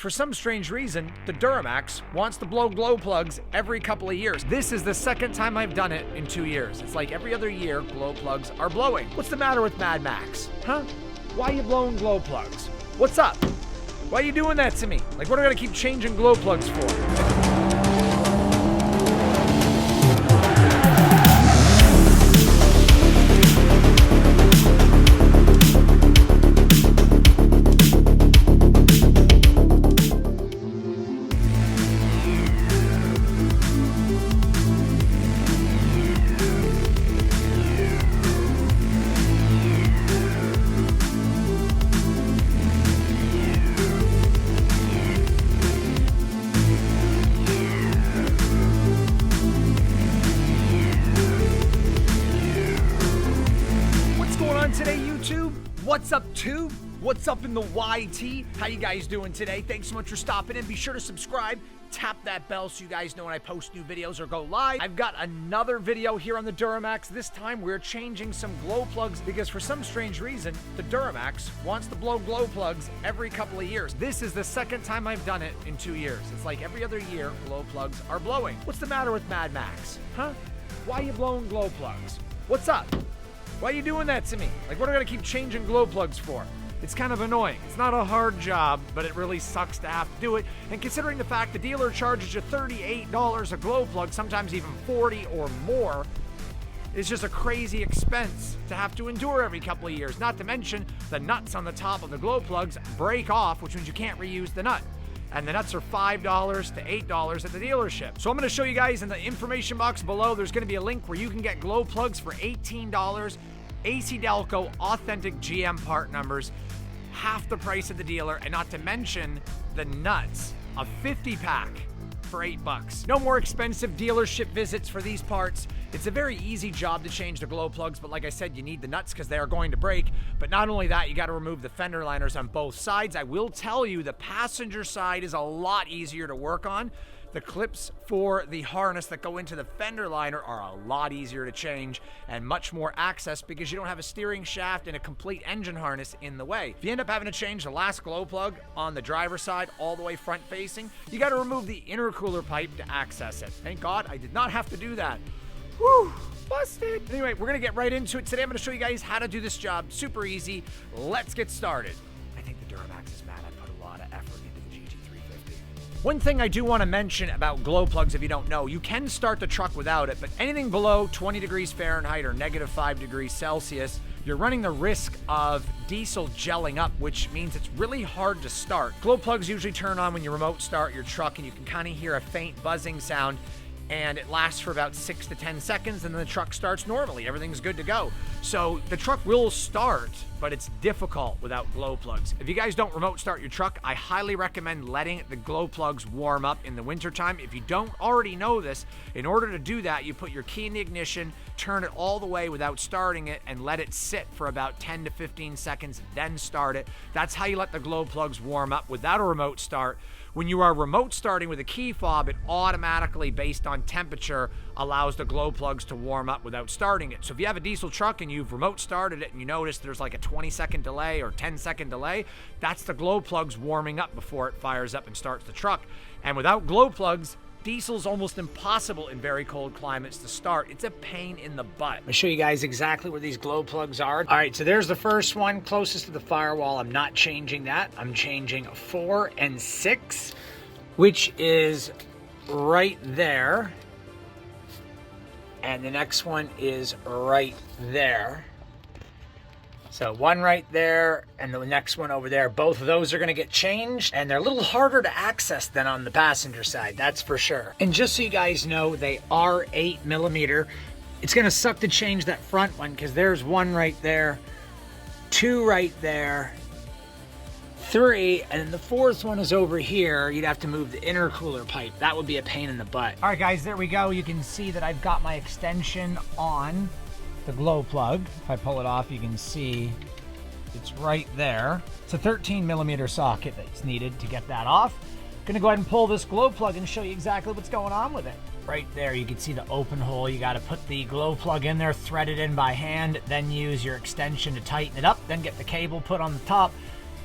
For some strange reason, the Duramax wants to blow glow plugs every couple of years. This is the second time I've done it in 2 years. It's like every other year, glow plugs are blowing. What's the matter with Mad Max? Huh? Why are you blowing glow plugs? What's up? Why are you doing that to me? Like, what are we gonna keep changing glow plugs for? Today, YouTube? What's up, Tube? What's up in the YT? How you guys doing today? Thanks so much for stopping in. Be sure to subscribe, tap that bell so you guys know when I post new videos or go live. I've got another video here on the Duramax. This time we're changing some glow plugs because for some strange reason, the Duramax wants to blow glow plugs every couple of years. This is the second time I've done it in 2 years. It's like every other year, glow plugs are blowing. What's the matter with Mad Max? Huh? Why are you blowing glow plugs? What's up? Why are you doing that to me? Like, what are we gonna keep changing glow plugs for? It's kind of annoying. It's not a hard job, but it really sucks to have to do it. And considering the fact the dealer charges you $38 a glow plug, sometimes even 40 or more, it's just a crazy expense to have to endure every couple of years. Not to mention, the nuts on the top of the glow plugs break off, which means you can't reuse the nut. And the nuts are $5 to $8 at the dealership. So I'm gonna show you guys in the information box below, there's gonna be a link where you can get glow plugs for $18, AC Delco authentic GM part numbers, half the price of the dealer, and not to mention the nuts, a 50 pack for $8. No more expensive dealership visits for these parts. It's a very easy job to change the glow plugs, but like I said, you need the nuts because they are going to break. But not only that, you got to remove the fender liners on both sides. I will tell you the passenger side is a lot easier to work on. The clips for the harness that go into the fender liner are a lot easier to change and much more access because you don't have a steering shaft and a complete engine harness in the way. If you end up having to change the last glow plug on the driver's side all the way front facing, you got to remove the intercooler pipe to access it. Thank God I did not have to do that. Whew, busted. Anyway, we're gonna get right into it. Today I'm gonna show you guys how to do this job. Super easy. Let's get started. I think the Duramax is mad. I put a lot of effort into the GT350. One thing I do want to mention about glow plugs, if you don't know, you can start the truck without it, but anything below 20 degrees Fahrenheit or -5 degrees Celsius, you're running the risk of diesel gelling up, which means it's really hard to start. Glow plugs usually turn on when you remote start your truck and you can kind of hear a faint buzzing sound, and it lasts for about 6 to 10 seconds, and then the truck starts normally. Everything's good to go. So the truck will start, but it's difficult without glow plugs. If you guys don't remote start your truck, I highly recommend letting the glow plugs warm up in the wintertime. If you don't already know this, in order to do that, you put your key in the ignition, turn it all the way without starting it, and let it sit for about 10 to 15 seconds, then start it. That's how you let the glow plugs warm up without a remote start. When you are remote starting with a key fob, it automatically, based on temperature, allows the glow plugs to warm up without starting it. So if you have a diesel truck and you've remote started it and you notice there's like a 20-second delay or 10-second delay, that's the glow plugs warming up before it fires up and starts the truck. And without glow plugs, diesel's almost impossible in very cold climates to start. It's a pain in the butt. I'll show you guys exactly where these glow plugs are. All right, so there's the first one closest to the firewall. I'm not changing that. I'm changing 4 and 6, which is right there. And the next one is right there. So one right there and the next one over there. Both of those are going to get changed, and they're a little harder to access than on the passenger side, that's for sure. And just so you guys know, they are 8mm. It's going to suck to change that front one because there's one right there, 2 right there, 3, and then the 4th one is over here. You'd have to move the intercooler pipe. That would be a pain in the butt. All right, guys, there we go. You can see that I've got my extension on the glow plug. If I pull it off, you can see it's right there. It's a 13mm socket that's needed to get that off. Gonna go ahead and pull this glow plug and show you exactly what's going on with it. Right there, you can see the open hole. You got to put the glow plug in there, thread it in by hand, then use your extension to tighten it up, then get the cable put on the top,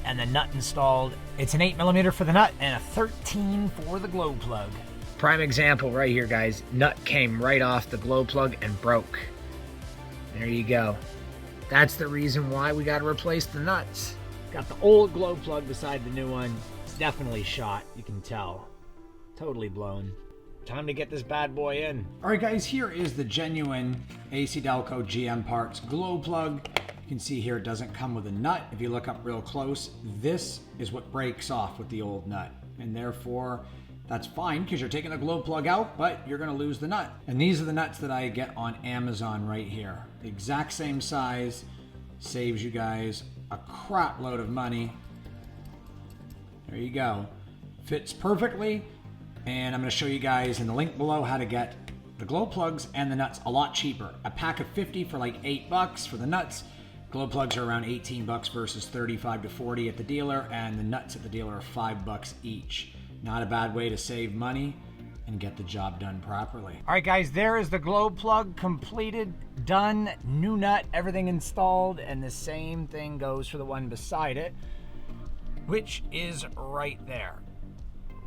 and the nut installed. It's an 8mm for the nut and a 13 for the glow plug. Prime example right here, guys. Nut came right off the glow plug and broke. There you go. That's the reason why we got to replace the nuts. Got the old glow plug beside the new one. It's definitely shot, you can tell. Totally blown. Time to get this bad boy in. All right, guys, here is the genuine AC Delco GM Parts glow plug. You can see here it doesn't come with a nut. If you look up real close, this is what breaks off with the old nut. And therefore, that's fine because you're taking the glow plug out, but you're gonna lose the nut. And these are the nuts that I get on Amazon right here. The exact same size, saves you guys a crap load of money. There you go. Fits perfectly. And I'm gonna show you guys in the link below how to get the glow plugs and the nuts a lot cheaper. A pack of 50 for like $8 for the nuts. Glow plugs are around 18 bucks versus 35 to 40 at the dealer, and the nuts at the dealer are $5 each. Not a bad way to save money and get the job done properly. All right, guys, there is the glow plug completed, done, new nut, everything installed, and the same thing goes for the one beside it, which is right there.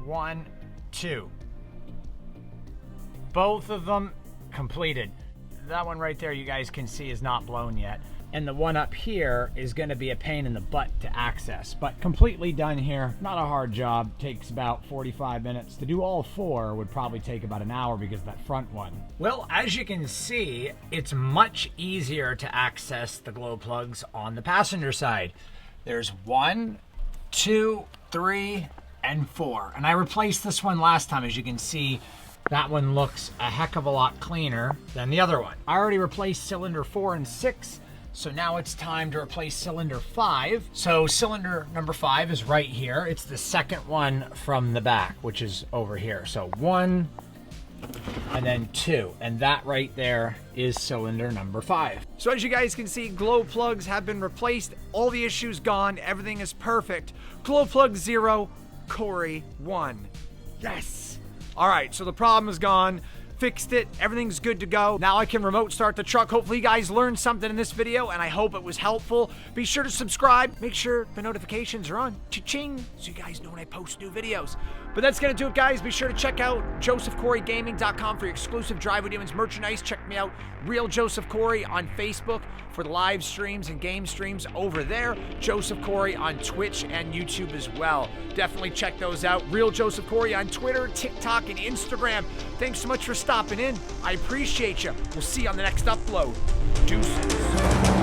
1, 2. Both of them completed. That one right there, you guys can see, is not blown yet. And the one up here is going to be a pain in the butt to access, but completely done here. Not a hard job. Takes about 45 minutes. To do all 4 would probably take about an hour because of that front one. Well, as you can see, it's much easier to access the glow plugs on the passenger side. There's 1, 2, 3, and 4. And I replaced this one last time. As you can see, that one looks a heck of a lot cleaner than the other one. I already replaced cylinder 4 and 6. So now it's time to replace cylinder 5. So cylinder number 5 is right here. It's the second one from the back, which is over here. So 1 and then 2. And that right there is cylinder number 5. So as you guys can see, glow plugs have been replaced. All the issues gone. Everything is perfect. Glow plug 0, Corey 1. Yes. All right, so the problem is gone. Fixed it, everything's good to go. Now I can remote start the truck. Hopefully you guys learned something in this video, and I hope it was helpful. Be sure to subscribe, make sure the notifications are on, cha-ching, so you guys know when I post new videos. But that's gonna do it, guys. Be sure to check out josephcoreygaming.com for your exclusive Driveway Demons merchandise. Check me out, Real Joseph Corey on Facebook for the live streams and game streams over there. Joseph Corey on Twitch and YouTube as well. Definitely check those out. Real Joseph Corey on Twitter, TikTok, and Instagram. Thanks so much for stopping in. I appreciate you. We'll see you on the next upload. Deuces.